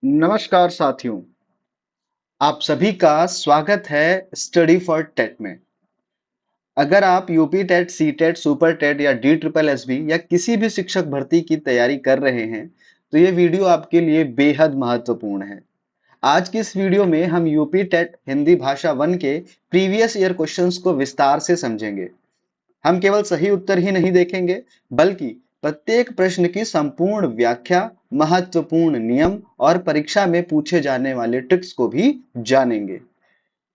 नमस्कार साथियों, आप सभी का स्वागत है स्टडी फॉर टेट में। अगर आप UP TET, C TET, super TET या डी ट्रिपल एस बी या किसी भी शिक्षक भर्ती की तैयारी कर रहे हैं, तो ये वीडियो आपके लिए बेहद महत्वपूर्ण है। आज की इस वीडियो में हम यूपी टेट हिंदी भाषा 1 के प्रीवियस ईयर क्वेश्चंस को विस्तार से समझेंगे। हम केवल सही उत्तर ही नहीं देखेंगे, बल्कि प्रत्येक प्रश्न की संपूर्ण व्याख्या, महत्वपूर्ण नियम और परीक्षा में पूछे जाने वाले ट्रिक्स को भी जानेंगे।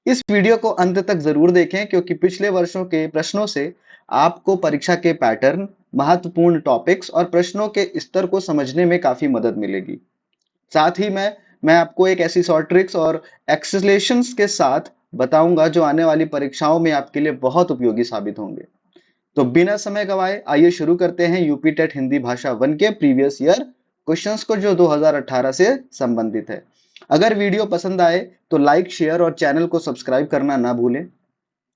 इस वीडियो को अंत तक जरूर देखें, क्योंकि पिछले वर्षों के प्रश्नों से आपको परीक्षा के पैटर्न, महत्वपूर्ण टॉपिक्स और प्रश्नों के स्तर को समझने में काफी मदद मिलेगी। साथ ही मैं आपको एक ऐसी शॉर्ट ट्रिक्स और एक्सलेशंस के साथ बताऊंगा जो आने वाली परीक्षाओं में आपके लिए बहुत उपयोगी साबित होंगे। तो बिना समय गवाए आइए शुरू करते हैं यूपी टेट हिंदी भाषा 1 के प्रीवियस ईयर क्वेश्चंस को, जो 2018 से संबंधित है। अगर वीडियो पसंद आए तो लाइक, शेयर और चैनल को सब्सक्राइब करना ना भूलें।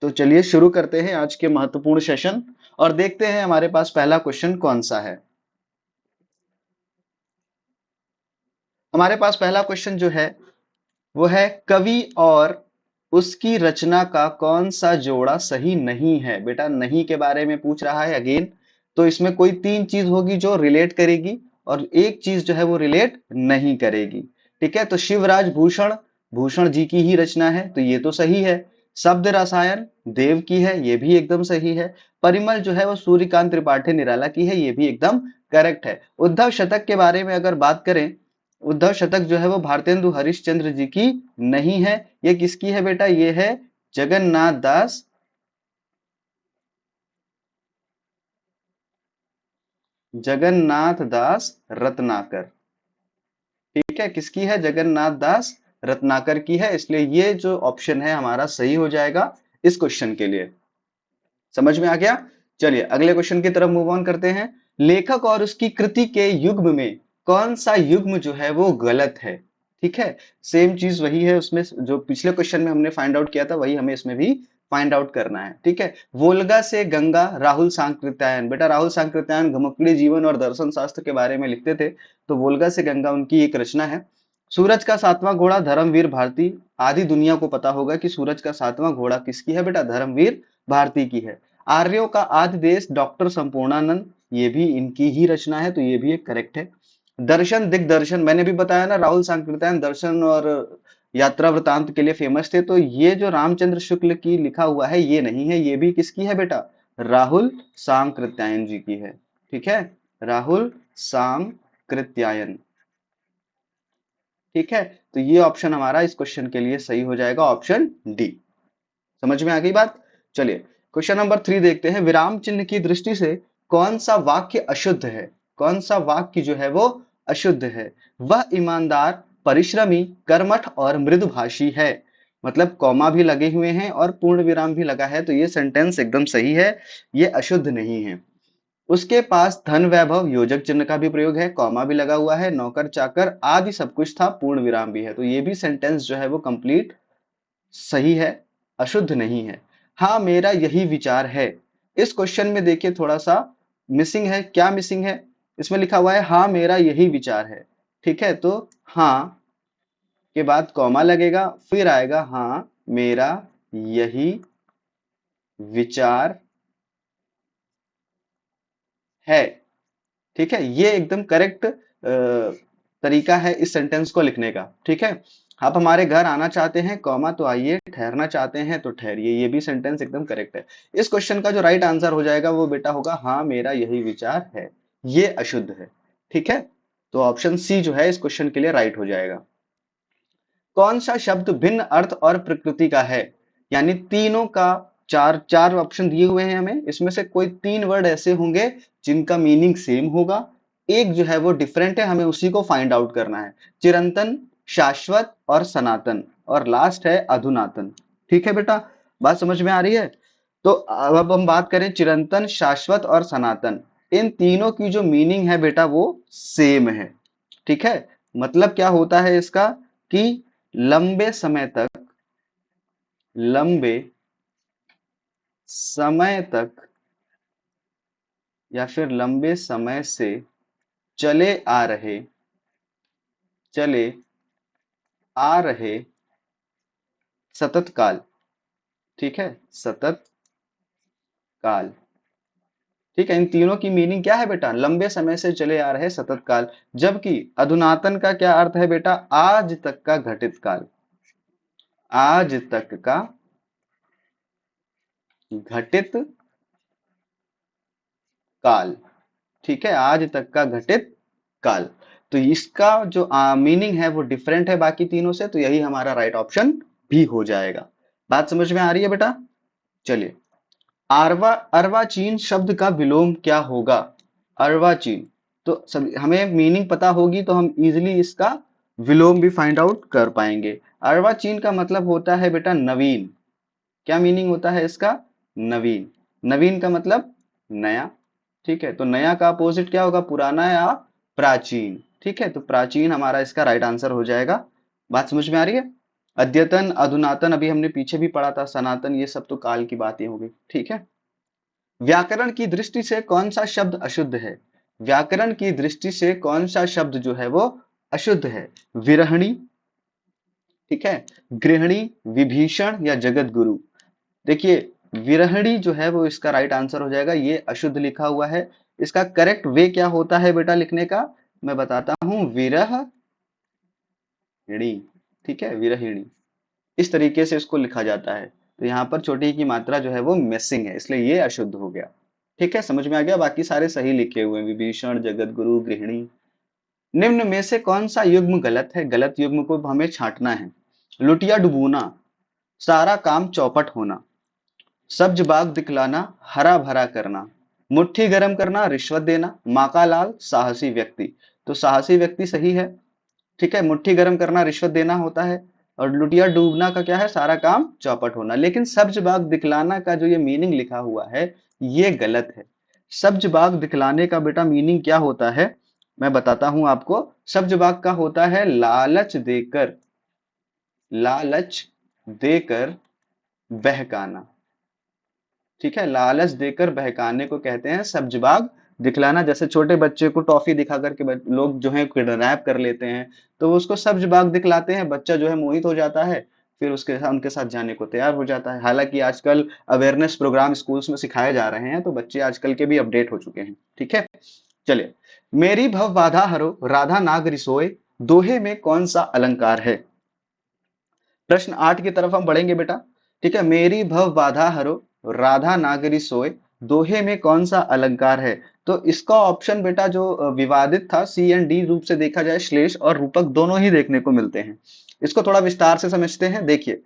तो चलिए शुरू करते हैं आज के महत्वपूर्ण सेशन और देखते हैं हमारे पास पहला क्वेश्चन कौन सा है। हमारे पास पहला क्वेश्चन जो है वो है, कवि और उसकी रचना का कौन सा जोड़ा सही नहीं है। बेटा नहीं के बारे में पूछ रहा है अगेन। तो इसमें कोई तीन चीज होगी जो रिलेट करेगी और एक चीज जो है वो रिलेट नहीं करेगी। ठीक है, तो शिवराज भूषण, भूषण जी की ही रचना है, तो ये तो सही है। शब्द रसायन देव की है, ये भी एकदम सही है। परिमल जो है वो सूर्यकांत त्रिपाठी निराला की है, ये भी एकदम करेक्ट है। उद्धव शतक के बारे में अगर बात करें, उद्धव शतक जो है वो भारतेंदु हरिश्चंद्र जी की नहीं है। ये किसकी है बेटा? ये है जगन्नाथ दास, जगन्नाथ दास रत्नाकर। ठीक है, किसकी है? जगन्नाथ दास रत्नाकर की है। इसलिए ये जो ऑप्शन है हमारा सही हो जाएगा इस क्वेश्चन के लिए। समझ में आ गया? चलिए अगले क्वेश्चन की तरफ मूव ऑन करते हैं। लेखक और उसकी कृति के युग्म में कौन सा युग्म जो है वो गलत है? ठीक है, सेम चीज वही है उसमें जो पिछले क्वेश्चन में हमने फाइंड आउट किया था, वही हमें इसमें भी फाइंड आउट करना है। ठीक है, वोल्गा से गंगा, राहुल सांकृत्यायन। बेटा राहुल सांकृत्यायन घुमक्कड़ी जीवन और दर्शन शास्त्र के बारे में लिखते थे, तो वोल्गा से गंगा उनकी एक रचना है। सूरज का सातवां घोड़ा धर्मवीर भारती। आधी दुनिया को पता होगा कि सूरज का सातवां घोड़ा किसकी है बेटा? धर्मवीर भारती की है। आर्यों का आद्य देश डॉक्टर संपूर्णानंद, ये भी इनकी ही रचना है, तो ये भी एक करेक्ट है। दर्शन दिग्दर्शन, मैंने भी बताया ना, राहुल सांकृत्यायन दर्शन और यात्रा वृतांत के लिए फेमस थे, तो ये जो रामचंद्र शुक्ल की लिखा हुआ है ये नहीं है, ये भी किसकी है बेटा? राहुल सांकृत्यायन जी की है। ठीक है, राहुल सांकृत्यायन। ठीक है, तो ये ऑप्शन हमारा इस क्वेश्चन के लिए सही हो जाएगा, ऑप्शन डी। समझ में आ गई बात? चलिए क्वेश्चन नंबर 3 देखते हैं। विराम चिन्ह की दृष्टि से कौन सा वाक्य अशुद्ध है? कौन सा वाक्य जो है वो अशुद्ध है? वह ईमानदार, परिश्रमी, कर्मठ और मृदुभाषी है। मतलब कॉमा भी लगे हुए हैं और पूर्ण विराम भी लगा है, तो ये सेंटेंस एकदम सही है, ये अशुद्ध नहीं है। उसके पास धन वैभव, योजक चिन्ह का भी प्रयोग है, कॉमा भी लगा हुआ है, नौकर चाकर आदि सब कुछ था, पूर्ण विराम भी है, तो ये भी सेंटेंस जो है वो कंप्लीट सही है, अशुद्ध नहीं है। हाँ मेरा यही विचार है, इस क्वेश्चन में देखिए थोड़ा सा मिसिंग है। क्या मिसिंग है? इसमें लिखा हुआ है हाँ मेरा यही विचार है। ठीक है, तो हाँ के बाद कॉमा लगेगा, फिर आएगा हाँ मेरा यही विचार है। ठीक है, ये एकदम करेक्ट तरीका है इस सेंटेंस को लिखने का। ठीक है, आप हमारे घर आना चाहते हैं, कॉमा तो आइए, ठहरना चाहते हैं तो ठहरिए, ये भी सेंटेंस एकदम करेक्ट है। इस क्वेश्चन का जो राइट आंसर हो जाएगा वो बेटा होगा हाँ मेरा यही विचार है, ये अशुद्ध है। ठीक है, तो ऑप्शन सी जो है इस क्वेश्चन के लिए राइट हो जाएगा। कौन सा शब्द भिन्न अर्थ और प्रकृति का है? यानी तीनों का, चार चार ऑप्शन दिए हुए हैं हमें, इसमें से कोई तीन वर्ड ऐसे होंगे जिनका मीनिंग सेम होगा, एक जो है वो डिफरेंट है, हमें उसी को फाइंड आउट करना है। चिरंतन, शाश्वत और सनातन, और लास्ट है अधुनातन। ठीक है बेटा, बात समझ में आ रही है? तो अब हम बात करें चिरंतन, शाश्वत और सनातन, इन तीनों की जो मीनिंग है बेटा वो सेम है। ठीक है, मतलब क्या होता है इसका कि लंबे समय तक, लंबे समय तक या फिर लंबे समय से चले आ रहे, चले आ रहे सतत काल। ठीक है, सतत काल। ठीक है, इन तीनों की मीनिंग क्या है बेटा? लंबे समय से चले आ रहे सतत काल। जबकि अधुनातन का क्या अर्थ है बेटा? आज तक का घटित काल। आज तक का घटित काल। ठीक है, आज तक का घटित काल। तो इसका जो मीनिंग है वो डिफरेंट है बाकी तीनों से, तो यही हमारा राइट ऑप्शन भी हो जाएगा। बात समझ में आ रही है बेटा? चलिए, अर्वाचीन शब्द का विलोम क्या होगा? अर्वाचीन, तो सब हमें मीनिंग पता होगी तो हम इजिली इसका विलोम भी फाइंड आउट कर पाएंगे। अर्वाचीन का मतलब होता है बेटा नवीन। क्या मीनिंग होता है इसका? नवीन। नवीन का मतलब नया। ठीक है, तो नया का अपोजिट क्या होगा? पुराना या प्राचीन। ठीक है, तो प्राचीन हमारा इसका राइट आंसर हो जाएगा। बात समझ में आ रही है? अद्यतन, अधुनातन अभी हमने पीछे भी पढ़ा था, सनातन, ये सब तो काल की बातें हो गई। ठीक है, व्याकरण की दृष्टि से कौन सा शब्द अशुद्ध है? व्याकरण की दृष्टि से कौन सा शब्द जो है वो अशुद्ध है? विरहणी, ठीक है, गृहिणी, विभीषण या जगत गुरु। देखिए, विरहणी जो है वो इसका राइट आंसर हो जाएगा, ये अशुद्ध लिखा हुआ है। इसका करेक्ट वे क्या होता है बेटा लिखने का? मैं बताता हूं, विरहणी। ठीक है, विरहिणी, इस तरीके से इसको लिखा जाता है। तो यहाँ पर छोटी की मात्रा जो है वो मिसिंग है, इसलिए ये अशुद्ध हो गया। ठीक है, समझ में आ गया? बाकी सारे सही लिखे हुए हैं, विभीषण, जगत गुरु, गृहिणी। निम्न में से कौन सा युग्म गलत है? गलत युग्म को हमें छांटना है। लुटिया डुबोना, सारा काम चौपट होना, सब्ज बाग दिखलाना, हरा भरा करना, मुट्ठी गर्म करना, रिश्वत देना, माका लाल, साहसी व्यक्ति। तो साहसी व्यक्ति सही है। ठीक है, मुट्ठी गर्म करना रिश्वत देना होता है, और लुटिया डूबना का क्या है? सारा काम चौपट होना। लेकिन सब्ज बाग दिखलाना का जो ये मीनिंग लिखा हुआ है ये गलत है। सब्ज बाग दिखलाने का बेटा मीनिंग क्या होता है? मैं बताता हूं आपको। सब्ज बाग का होता है लालच देकर, लालच देकर बहकाना। ठीक है, लालच देकर बहकाने को कहते हैं सब्जबाग दिखलाना। जैसे छोटे बच्चे को टॉफी दिखा करके लोग जो है किडनैप कर लेते हैं, तो वो उसको सब्जबाग दिखलाते हैं, बच्चा जो है मोहित हो जाता है, फिर उसके साथ उनके साथ जाने को तैयार हो जाता है। हालांकि आजकल अवेयरनेस प्रोग्राम स्कूल्स में सिखाए जा रहे हैं, तो बच्चे आजकल के भी अपडेट हो चुके हैं। ठीक है, चलिए, मेरी भव बाधा हरो राधा नाग रिसोए, दोहे में कौन सा अलंकार है? प्रश्न 8 की तरफ हम बढ़ेंगे बेटा। ठीक है, मेरी भव बाधा हरो राधा नागरी सोए, दोहे में कौन सा अलंकार है? तो इसका ऑप्शन बेटा जो विवादित था, सी एंड डी रूप से देखा जाए, श्लेष और रूपक दोनों ही देखने को मिलते हैं। इसको थोड़ा विस्तार से समझते हैं। देखिए,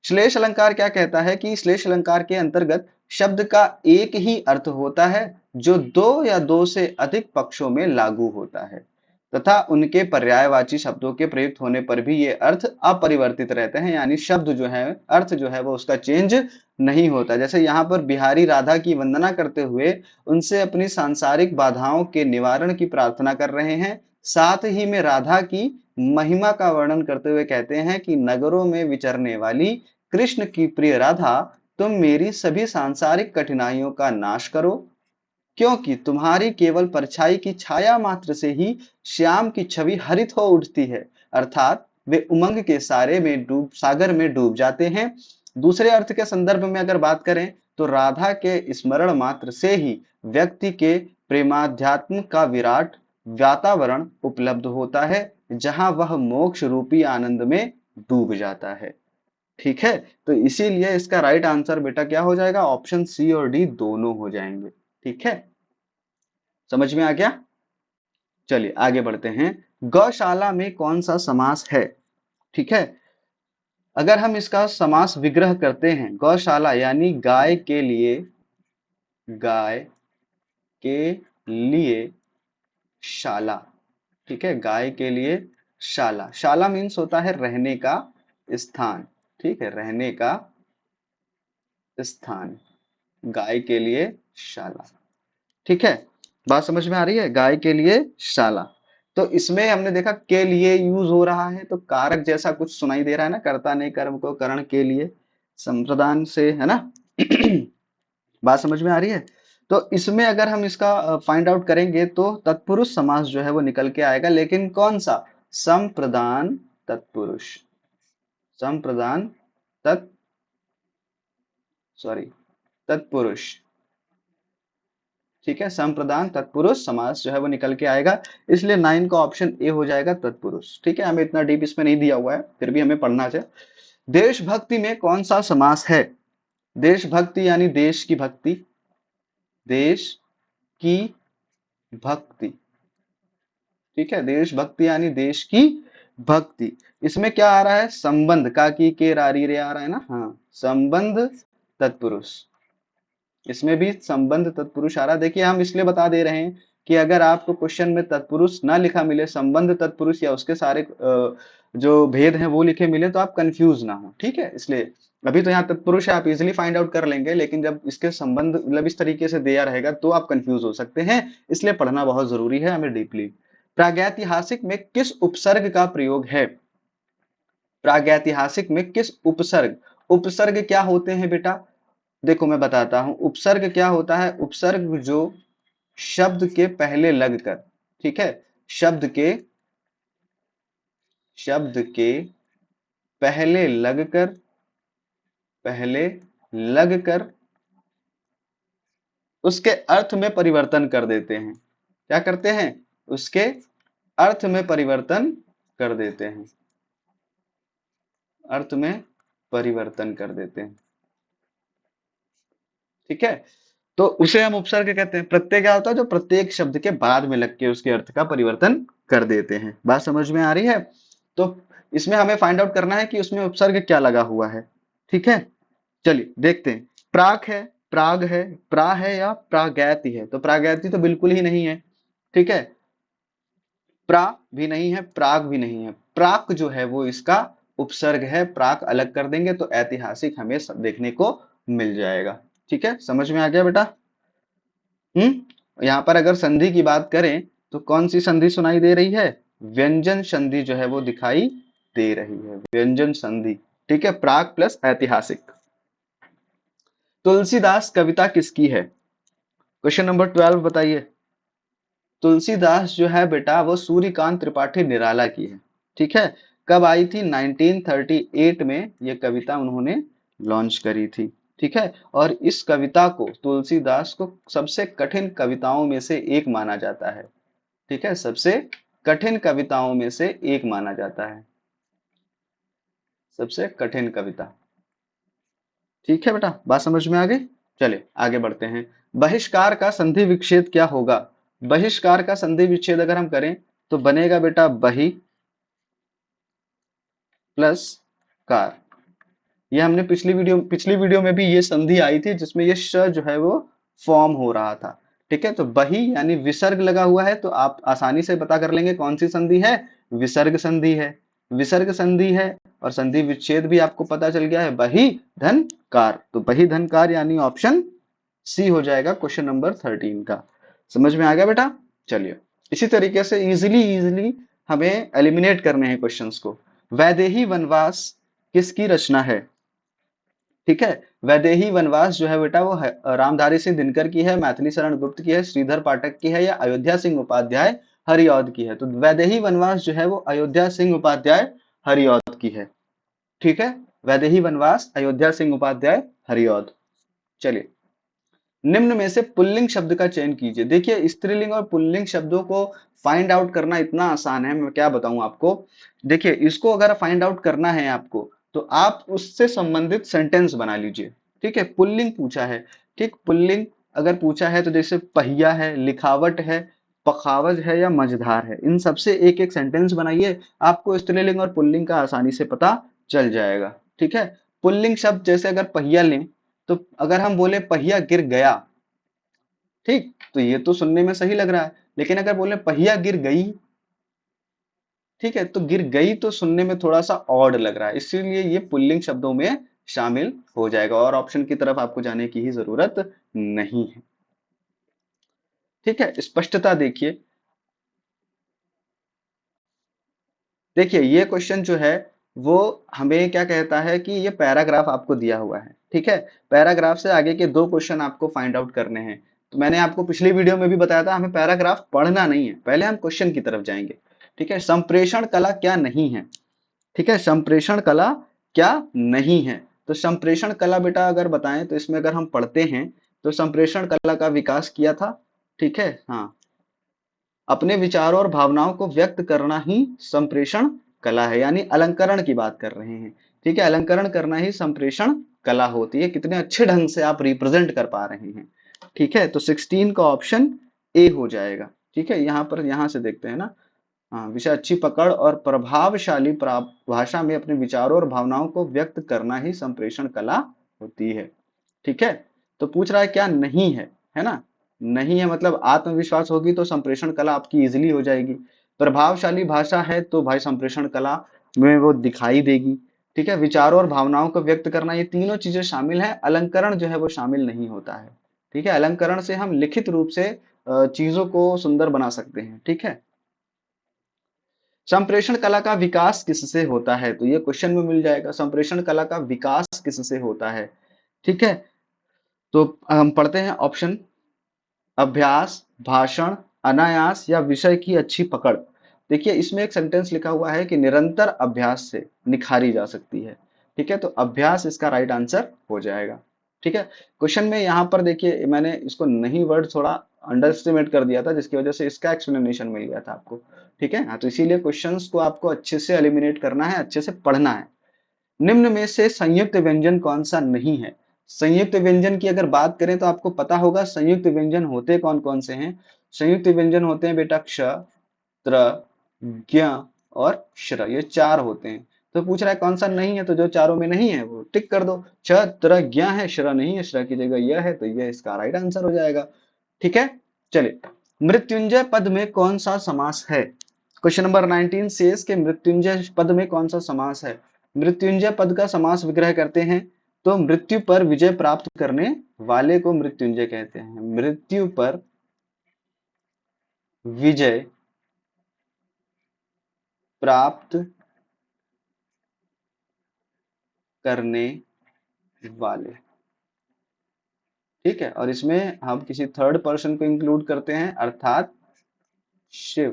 श्लेष अलंकार क्या कहता है कि श्लेष अलंकार के अंतर्गत शब्द का एक ही अर्थ होता है जो दो या दो से अधिक पक्षों में लागू होता है, तथा उनके पर्यायवाची शब्दों के प्रयुक्त होने पर भी ये अर्थ अपरिवर्तित रहते हैं, यानी शब्द जो है, अर्थ जो है वो उसका चेंज नहीं होता। जैसे यहाँ पर बिहारी राधा की वंदना करते हुए उनसे अपनी सांसारिक बाधाओं के निवारण की प्रार्थना कर रहे हैं, साथ ही में राधा की महिमा का वर्णन करते हुए कहते हैं कि नगरों में विचरने वाली कृष्ण की प्रिय राधा, तुम मेरी सभी सांसारिक कठिनाइयों का नाश करो, क्योंकि तुम्हारी केवल परछाई की छाया मात्र से ही श्याम की छवि हरित हो उठती है। अर्थात वे उमंग के सागर में डूब जाते हैं। दूसरे अर्थ के संदर्भ में अगर बात करें तो राधा के स्मरण मात्र से ही व्यक्ति के प्रेमाध्यात्म का विराट वातावरण उपलब्ध होता है, जहां वह मोक्ष रूपी आनंद में डूब जाता है। ठीक है, तो इसीलिए इसका राइट आंसर बेटा क्या हो जाएगा? ऑप्शन सी और डी दोनों हो जाएंगे। ठीक है, समझ में आ गया? चलिए आगे बढ़ते हैं। गौशाला में कौन सा समास है? ठीक है, अगर हम इसका समास विग्रह करते हैं, गौशाला यानी गाय के लिए, गाय के लिए शाला। ठीक है, गाय के लिए शाला। शाला मीन्स होता है रहने का स्थान। ठीक है, रहने का स्थान, गाय के लिए शाला। ठीक है, बात समझ में आ रही है? गाय के लिए शाला। तो इसमें हमने देखा के लिए यूज हो रहा है, तो कारक जैसा कुछ सुनाई दे रहा है ना, कर्ता ने कर्म को करण के लिए संप्रदान से, है ना? बात समझ में आ रही है? तो इसमें अगर हम इसका फाइंड आउट करेंगे तो तत्पुरुष समास जो है वो निकल के आएगा, लेकिन कौन सा? संप्रदान तत्पुरुष। संप्रदान तत् सॉरी तत्पुरुष। ठीक है, संप्रदान तत्पुरुष समास जो है वो निकल के आएगा, इसलिए 9 का ऑप्शन ए हो जाएगा तत्पुरुष। ठीक है, हमें इतना डीप इसमें नहीं दिया हुआ है, फिर भी हमें पढ़ना चाहिए। देशभक्ति में कौन सा समास है? देशभक्ति यानी देश की भक्ति, देश की भक्ति। ठीक है, देशभक्ति यानी देश की भक्ति। इसमें क्या आ रहा है? संबंध, का की के रारी रे आ रहा है ना, हाँ, संबंध तत्पुरुष। इसमें भी संबंध तत्पुरुष आ रहा है। देखिए हम इसलिए बता दे रहे हैं कि अगर आपको क्वेश्चन में तत्पुरुष ना लिखा मिले, संबंध तत्पुरुष या उसके सारे जो भेद हैं वो लिखे मिले, तो आप कंफ्यूज ना हो। ठीक है, इसलिए अभी तो यहाँ तत्पुरुष है, आप इजिली फाइंड आउट कर लेंगे, लेकिन जब इसके संबंध मतलब इस तरीके से दिया रहेगा तो आप कंफ्यूज हो सकते हैं, इसलिए पढ़ना बहुत जरूरी है हमें डीपली। प्रागैतिहासिक में किस उपसर्ग का प्रयोग है? प्रागैतिहासिक में किस उपसर्ग? उपसर्ग क्या होते हैं बेटा? देखो मैं बताता हूं, उपसर्ग क्या होता है। उपसर्ग जो शब्द के पहले लगकर, ठीक है, शब्द के पहले लगकर उसके अर्थ में परिवर्तन कर देते हैं। क्या करते हैं? उसके अर्थ में परिवर्तन कर देते हैं, अर्थ में परिवर्तन कर देते हैं। ठीक है, तो उसे हम उपसर्ग कहते हैं। प्रत्यय क्या होता है? जो प्रत्येक शब्द के बाद में लग के उसके अर्थ का परिवर्तन कर देते हैं। बात समझ में आ रही है? तो इसमें हमें फाइंड आउट करना है कि उसमें उपसर्ग क्या लगा हुआ है। ठीक है, चलिए देखते हैं। प्राक है, प्राग है, प्रा है या प्रागैति है? तो प्रागैति तो बिल्कुल ही नहीं है। ठीक है, प्रा भी नहीं है, प्राग भी नहीं है। प्राक जो है वो इसका उपसर्ग है, प्राक अलग कर देंगे तो ऐतिहासिक हमें सब देखने को मिल जाएगा। ठीक है, समझ में आ गया बेटा? यहाँ पर अगर संधि की बात करें तो कौन सी संधि सुनाई दे रही है? व्यंजन संधि जो है वो दिखाई दे रही है, व्यंजन संधि। ठीक है, प्राक प्लस ऐतिहासिक। तुलसीदास कविता किसकी है? क्वेश्चन नंबर 12 बताइए। तुलसीदास जो है बेटा वो सूर्यकांत त्रिपाठी निराला की है। ठीक है, कब आई थी? 1938 में ये कविता उन्होंने लॉन्च करी थी। ठीक है, और इस कविता को, तुलसीदास को सबसे कठिन कविताओं में से एक माना जाता है। ठीक है, सबसे कठिन कविताओं में से एक माना जाता है, सबसे कठिन कविता। ठीक है बेटा, बात समझ में आ गई? चलिए आगे बढ़ते हैं। बहिष्कार का संधि विच्छेद क्या होगा? बहिष्कार का संधि विच्छेद अगर हम करें तो बनेगा बेटा बहि प्लस कार। ये हमने पिछली वीडियो में भी ये संधि आई थी जिसमें ये श जो है वो फॉर्म हो रहा था। ठीक है, तो बही यानी विसर्ग लगा हुआ है, तो आप आसानी से पता कर लेंगे कौन सी संधि है, विसर्ग संधि है। विसर्ग संधि है और संधि विच्छेद भी आपको पता चल गया है, बही धन कार। तो बही धन कार यानी ऑप्शन सी हो जाएगा क्वेश्चन नंबर 13 का। समझ में आ गया बेटा? चलिए इसी तरीके से इजिली हमें एलिमिनेट करने हैं क्वेश्चंस को। वैदेही वनवास किसकी रचना है? ठीक है, वैदेही वनवास जो है बेटा वो रामधारी सिंह दिनकर की है, मैथिली शरण गुप्त की है, श्रीधर पाठक की है या अयोध्या सिंह उपाध्याय हरिऔध की है? तो वैदेही वनवास जो है वो अयोध्या सिंह उपाध्याय हरिऔध की है। ठीक है, वैदेही वनवास अयोध्या सिंह उपाध्याय हरिऔध। चलिए, निम्न में से पुल्लिंग शब्द का चयन कीजिए। देखिए स्त्रीलिंग और पुल्लिंग शब्दों को फाइंड आउट करना इतना आसान है, मैं क्या बताऊं आपको। देखिए इसको अगर फाइंड आउट करना है आपको तो आप उससे संबंधित सेंटेंस बना लीजिए। ठीक है, पुल्लिंग पूछा है, ठीक, पुल्लिंग अगर पूछा है तो जैसे पहिया है, लिखावट है, पखावज है या मझधार है, इन सबसे एक एक सेंटेंस बनाइए, आपको स्त्रीलिंग और पुल्लिंग का आसानी से पता चल जाएगा। ठीक है, पुल्लिंग शब्द जैसे अगर पहिया लें तो अगर हम बोले पहिया गिर गया, ठीक, तो ये तो सुनने में सही लग रहा है, लेकिन अगर बोले पहिया गिर गई, ठीक है, तो गिर गई तो सुनने में थोड़ा सा ऑड लग रहा है, इसीलिए ये पुल्लिंग शब्दों में शामिल हो जाएगा और ऑप्शन की तरफ आपको जाने की ही जरूरत नहीं है। ठीक है, स्पष्टता देखिए। देखिए ये क्वेश्चन जो है वो हमें क्या कहता है कि ये पैराग्राफ आपको दिया हुआ है। ठीक है, पैराग्राफ से आगे के दो क्वेश्चन आपको फाइंड आउट करने हैं। तो मैंने आपको पिछली वीडियो में भी बताया था हमें पैराग्राफ पढ़ना नहीं है, पहले हम क्वेश्चन की तरफ जाएंगे। ठीक है, संप्रेषण कला क्या नहीं है? ठीक है, संप्रेषण कला क्या नहीं है। तो संप्रेषण कला बेटा अगर बताएं तो इसमें अगर हम पढ़ते हैं तो संप्रेषण कला का विकास किया था, ठीक है, हाँ, अपने विचारों और भावनाओं को व्यक्त करना ही संप्रेषण कला है, यानी अलंकरण की बात कर रहे हैं, ठीक है, अलंकरण करना ही संप्रेषण कला होती है। कितने अच्छे ढंग से आप रिप्रेजेंट कर पा रहे हैं, ठीक है। तो 16 का ऑप्शन ए हो जाएगा, ठीक है। यहाँ पर यहाँ से देखते हैं ना, हाँ, विषय अच्छी पकड़ और प्रभावशाली भाषा में अपने विचारों और भावनाओं को व्यक्त करना ही संप्रेषण कला होती है, ठीक है। तो पूछ रहा है क्या नहीं है ना, नहीं है मतलब आत्मविश्वास होगी तो संप्रेषण कला आपकी इजीली हो जाएगी। प्रभावशाली भाषा है तो भाई संप्रेषण कला में वो दिखाई देगी, ठीक है। विचारों और भावनाओं को व्यक्त करना, ये तीनों चीजें शामिल है, अलंकरण जो है वो शामिल नहीं होता है, ठीक है। अलंकरण से हम लिखित रूप से चीजों को सुंदर बना सकते हैं, ठीक है। संप्रेषण कला का विकास किससे होता है, तो ये क्वेश्चन में मिल जाएगा, संप्रेषण कला का विकास किससे होता है, ठीक है। तो हम पढ़ते हैं ऑप्शन, अभ्यास, भाषण, अनायास या विषय की अच्छी पकड़। देखिए इसमें एक सेंटेंस लिखा हुआ है कि निरंतर अभ्यास से निखारी जा सकती है, ठीक है। तो अभ्यास इसका राइट आंसर हो जाएगा, ठीक है। क्वेश्चन में यहाँ पर देखिए मैंने इसको नहीं वर्ड थोड़ा अंडर एस्टिमेट कर दिया था, जिसकी वजह से इसका एक्सप्लेनेशन मिल गया था आपको, ठीक है। हाँ, तो इसीलिए क्वेश्चंस को आपको अच्छे से एलिमिनेट करना है, अच्छे से पढ़ना है। निम्न में से संयुक्त व्यंजन कौन सा नहीं है। संयुक्त व्यंजन की अगर बात करें तो आपको पता होगा संयुक्त व्यंजन होते कौन कौन से हैं। संयुक्त व्यंजन होते हैं बेटा क्ष, त्र, ज्ञ और श्र, ये चार होते हैं। तो पूछ रहा है कौन सा नहीं है, तो जो चारों में नहीं है वो टिक कर दो। छ, त्र, ज्ञ है, श्र नहीं है, श्र की जगह यह है, तो यह इसका राइट आंसर हो जाएगा, ठीक है। चलिए, मृत्युंजय पद में कौन सा समास है। क्वेश्चन नंबर 19 शेष के मृत्युंजय पद में कौन सा समास है। मृत्युंजय पद का समास विग्रह करते हैं तो मृत्यु पर विजय प्राप्त करने वाले को मृत्युंजय कहते हैं। मृत्यु पर विजय प्राप्त करने वाले, ठीक है। और इसमें हम किसी थर्ड पर्सन को इंक्लूड करते हैं अर्थात शिव,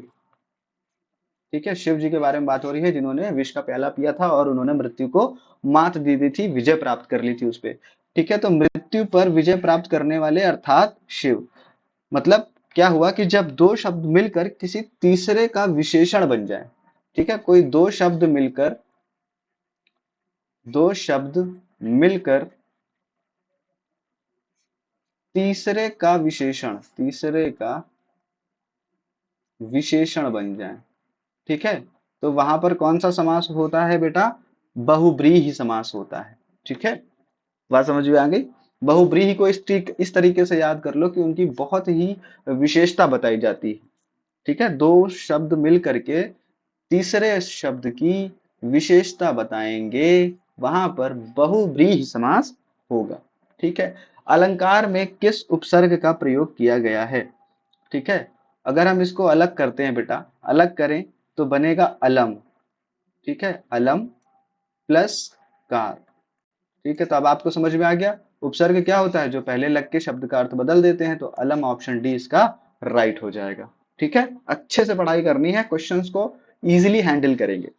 ठीक है। शिव जी के बारे में बात हो रही है जिन्होंने विष का प्याला पिया था और उन्होंने मृत्यु को मात दे दी थी, विजय प्राप्त कर ली थी उस पे, ठीक है। तो मृत्यु पर विजय प्राप्त करने वाले अर्थात शिव, मतलब क्या हुआ कि जब दो शब्द मिलकर किसी तीसरे का विशेषण बन जाए, ठीक है। कोई दो शब्द मिलकर तीसरे का विशेषण बन जाए, ठीक है। तो वहां पर कौन सा समास होता है बेटा, बहुब्रीहि समास होता है, ठीक है। बात समझ में आ गई। बहुब्रीहि को इस तरीके से याद कर लो कि उनकी बहुत ही विशेषता बताई जाती है, ठीक है। दो शब्द मिल करके तीसरे शब्द की विशेषता बताएंगे, वहां पर बहुब्रीहि समास होगा, ठीक है। अलंकार में किस उपसर्ग का प्रयोग किया गया है, ठीक है। अगर हम इसको अलग करते हैं बेटा, अलग करें तो बनेगा अलम, ठीक है, अलम प्लस कार, ठीक है। तो अब आपको समझ में आ गया उपसर्ग क्या होता है, जो पहले लग के शब्द का अर्थ बदल देते हैं। तो अलम ऑप्शन डी इसका राइट हो जाएगा, ठीक है। अच्छे से पढ़ाई करनी है, क्वेश्चंस को इजीली हैंडल करेंगे।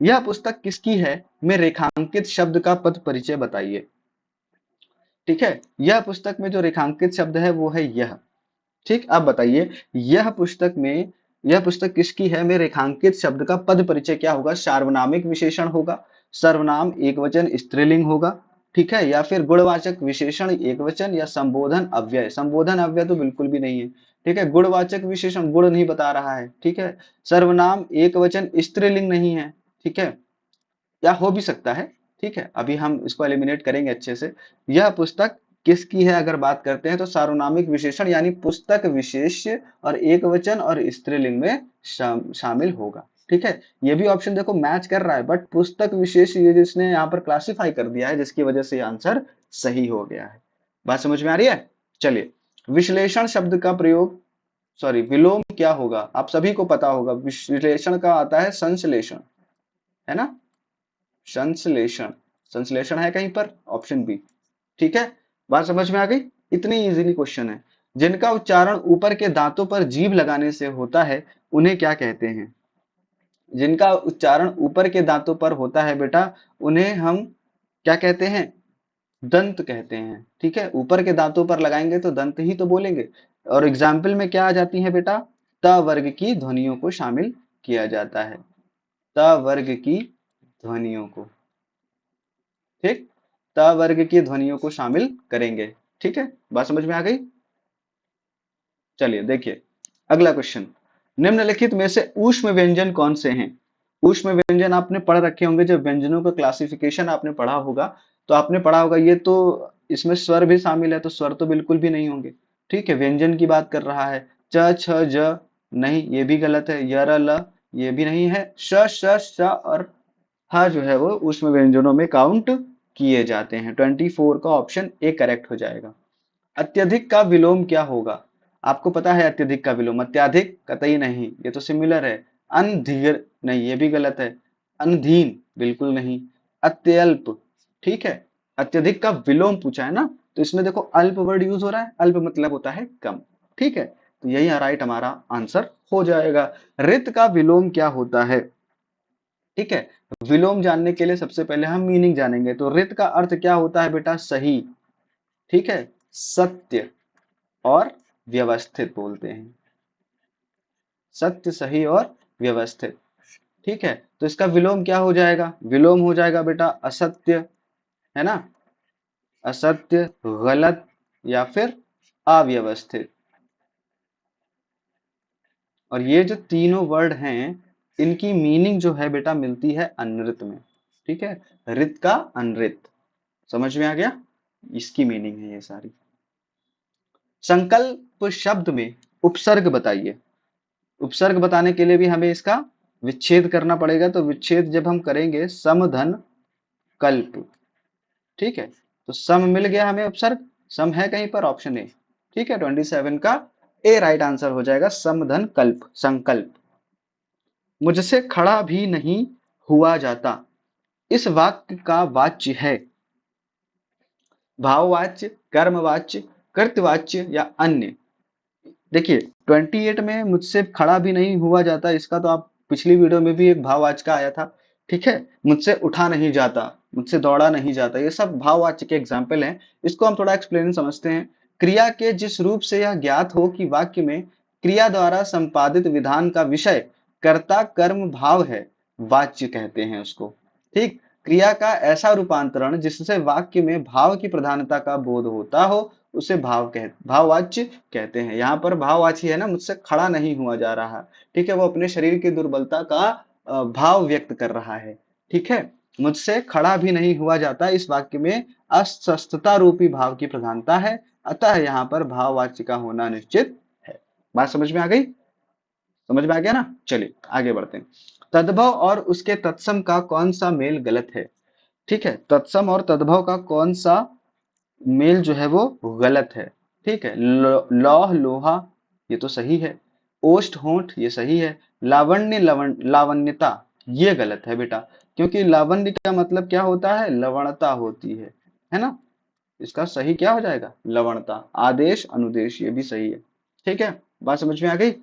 यह पुस्तक किसकी है में रेखांकित शब्द का पद परिचय बताइए, ठीक है। यह पुस्तक में जो रेखांकित शब्द है वो है यह, ठीक। अब बताइए यह पुस्तक किसकी है में रेखांकित शब्द का पद परिचय क्या होगा। सार्वनामिक विशेषण होगा, सर्वनाम एकवचन स्त्रीलिंग होगा, ठीक है, या फिर गुणवाचक विशेषण एकवचन, या संबोधन अव्यय। संबोधन अव्यय तो बिल्कुल भी नहीं है, ठीक है। गुणवाचक विशेषण गुण नहीं बता रहा है, ठीक है। सर्वनाम एकवचन स्त्रीलिंग नहीं है, ठीक है, या हो भी सकता है, ठीक है। अभी हम इसको एलिमिनेट करेंगे अच्छे से। यह पुस्तक किसकी है अगर बात करते हैं तो सार्वनामिक विशेषण यानी पुस्तक विशेष और एकवचन और स्त्रीलिंग में शामिल होगा, ठीक है। ये भी ऑप्शन देखो मैच कर रहा है, बट पुस्तक विशेष ये जिसने यहाँ पर क्लासिफाई कर दिया है, जिसकी वजह से आंसर सही हो गया है। बात समझ में आ रही है। चलिए, विश्लेषण शब्द का प्रयोग, सॉरी, विलोम क्या होगा, आप सभी को पता होगा। विश्लेषण का आता है संश्लेषण, है ना, संश्लेषण, संश्लेषण है कहीं पर, ऑप्शन बी, ठीक है। बात समझ में आ गई, इतनी इजीली क्वेश्चन है। जिनका उच्चारण ऊपर के दांतों पर जीभ लगाने से होता है उन्हें क्या कहते हैं। जिनका उच्चारण ऊपर के दांतों पर होता है बेटा, उन्हें हम क्या कहते हैं? दंत कहते हैं। ठीक है, ऊपर के दांतों पर लगाएंगे तो दंत ही तो बोलेंगे। और एग्जाम्पल में क्या आ जाती है बेटा? त वर्ग की ध्वनियों को शामिल किया जाता है, त वर्ग की ध्वनियों को। ठीक, त वर्ग की ध्वनियों को शामिल करेंगे। ठीक है, बात समझ में आ गई? चलिए देखिए अगला क्वेश्चन, निम्नलिखित में से ऊष्म व्यंजन कौन से हैं? ऊष्म व्यंजन आपने पढ़ रखे होंगे, जब व्यंजनों का क्लासिफिकेशन आपने पढ़ा होगा तो आपने पढ़ा होगा ये तो, इसमें स्वर भी शामिल है, तो स्वर तो बिल्कुल भी नहीं होंगे। ठीक है, व्यंजन की बात कर रहा है। च छ ज नहीं, ये भी गलत है। य र ल ये भी नहीं है। श श श और ह जो है वो ऊष्म व्यंजनों में काउंट किए जाते हैं। 24 का ऑप्शन ए करेक्ट हो जाएगा। अत्यधिक का विलोम क्या होगा? आपको पता है अत्यधिक का विलोम? अत्याधिक कतई नहीं, ये तो सिमिलर है। अनधीर नहीं, ये भी गलत है। अनधीन बिल्कुल नहीं। अत्यल्प, ठीक है, अत्यधिक का विलोम पूछा है ना, तो इसमें देखो अल्प वर्ड यूज हो रहा है। अल्प मतलब होता है कम। ठीक है, तो यही राइट हमारा आंसर हो जाएगा। रित का विलोम क्या होता है? ठीक है, विलोम जानने के लिए सबसे पहले हम मीनिंग जानेंगे। तो रित का अर्थ क्या होता है बेटा? सही, ठीक है, सत्य और व्यवस्थित बोलते हैं। सत्य, सही और व्यवस्थित। ठीक है, तो इसका विलोम क्या हो जाएगा? विलोम हो जाएगा बेटा असत्य, है ना, असत्य, गलत या फिर अव्यवस्थित। और ये जो तीनों वर्ड हैं इनकी मीनिंग जो है बेटा मिलती है अनृत में। ठीक है, रित का अनृत, समझ में आ गया? इसकी मीनिंग है ये सारी। संकल्प शब्द में उपसर्ग बताइए। उपसर्ग बताने के लिए भी हमें इसका विच्छेद करना पड़ेगा। तो विच्छेद जब हम करेंगे, सम धन कल्प। ठीक है, तो सम मिल गया हमें उपसर्ग, सम है कहीं पर? Option A. ठीक है, 27 का ए राइट आंसर हो जाएगा, सम धन कल्प, संकल्प। मुझसे खड़ा भी नहीं हुआ जाता, इस वाक्य का वाच्य है? भाववाच्य, कर्मवाच्य, कृतवाच्य या अन्य? देखिए 28 में मुझसे खड़ा भी नहीं हुआ जाता, इसका तो आप पिछली वीडियो में भी एक भाववाच्य का आया था। ठीक है, मुझसे उठा नहीं जाता, मुझसे दौड़ा नहीं जाता, ये सब भाववाच्य के एग्जाम्पल हैं। इसको हम थोड़ा एक्सप्लेन समझते हैं। क्रिया के जिस रूप से यह ज्ञात हो कि वाक्य में क्रिया द्वारा संपादित विधान का विषय कर्ता कर्म भाव है, वाच्य कहते हैं उसको। ठीक, क्रिया का ऐसा रूपांतरण जिससे वाक्य में भाव की प्रधानता का बोध होता हो, उसे भाववाच्य कहते हैं। यहाँ पर भाववाची है ना, मुझसे खड़ा नहीं हुआ जा रहा। ठीक है, वो अपने शरीर की दुर्बलता का भाव व्यक्त कर रहा है। ठीक है, मुझसे खड़ा भी नहीं हुआ जाता, इस वाक्य में अस्वस्थता रूपी भाव की प्रधानता है, अतः यहाँ पर भाववाच्य का होना निश्चित है। बात समझ में आ गई? समझ में आ गया ना? चलिए आगे बढ़ते हैं। तद्भव और उसके तत्सम का कौन सा मेल गलत है? ठीक है, तत्सम और तद्भव का कौन सा मेल जो है वो गलत है? ठीक है, लौह लोहा ये तो सही है। ओष्ठ होंठ ये सही है। लावण्य लावण्यता ये गलत है बेटा, क्योंकि लावण्य का मतलब क्या होता है? लवणता होती है ना? इसका सही क्या हो जाएगा? लवणता। आदेश अनुदेश ये भी सही है। ठीक है, बात समझ में आ गई?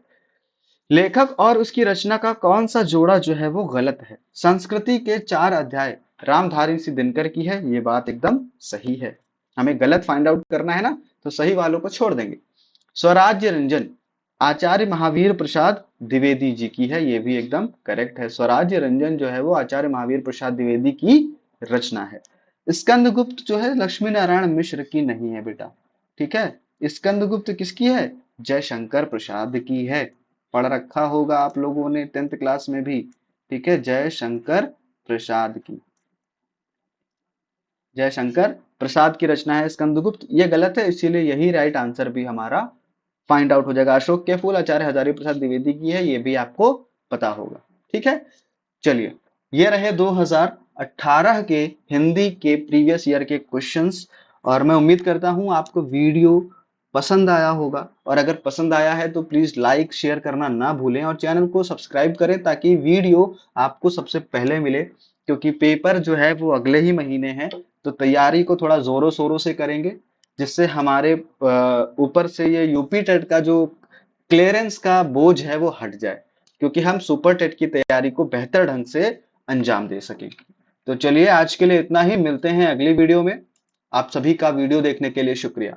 लेखक और उसकी रचना का कौन सा जोड़ा जो है वो गलत है? संस्कृति के 4 अध्याय रामधारी सिंह दिनकर की है, ये बात एकदम सही है। हमें गलत फाइंड आउट करना है ना, तो सही वालों को छोड़ देंगे। स्वराज्य रंजन आचार्य महावीर प्रसाद द्विवेदी जी की है, ये भी एकदम करेक्ट है। स्वराज्य रंजन जो है वो आचार्य महावीर प्रसाद द्विवेदी की रचना है। स्कंदगुप्त जो है लक्ष्मी नारायण मिश्र की नहीं है बेटा। ठीक है, स्कंदगुप्त किसकी है? जयशंकर प्रसाद की है। पढ़ रखा होगा आप लोगों ने 10th क्लास में भी। ठीक है, जयशंकर प्रसाद की, जयशंकर प्रसाद की रचना है स्कंदगुप्त। ये गलत है, इसीलिए यही राइट आंसर भी हमारा फाइंड आउट हो जाएगा। अशोक के फूल आचार्य हजारी प्रसाद द्विवेदी की है, ये भी आपको पता होगा। ठीक है, चलिए ये रहे 2018 के हिंदी के प्रीवियस ईयर के क्वेश्चंस। और मैं उम्मीद करता हूं आपको वीडियो पसंद आया होगा, और अगर पसंद आया है तो प्लीज लाइक शेयर करना ना भूलें और चैनल को सब्सक्राइब करें ताकि वीडियो आपको सबसे पहले मिले। क्योंकि पेपर जो है वो अगले ही महीने है, तो तैयारी को थोड़ा जोरों शोरों से करेंगे, जिससे हमारे ऊपर से ये यूपी टेट का जो क्लियरेंस का बोझ है वो हट जाए, क्योंकि हम सुपर टेट की तैयारी को बेहतर ढंग से अंजाम दे सकें। तो चलिए आज के लिए इतना ही, मिलते हैं अगली वीडियो में। आप सभी का वीडियो देखने के लिए शुक्रिया।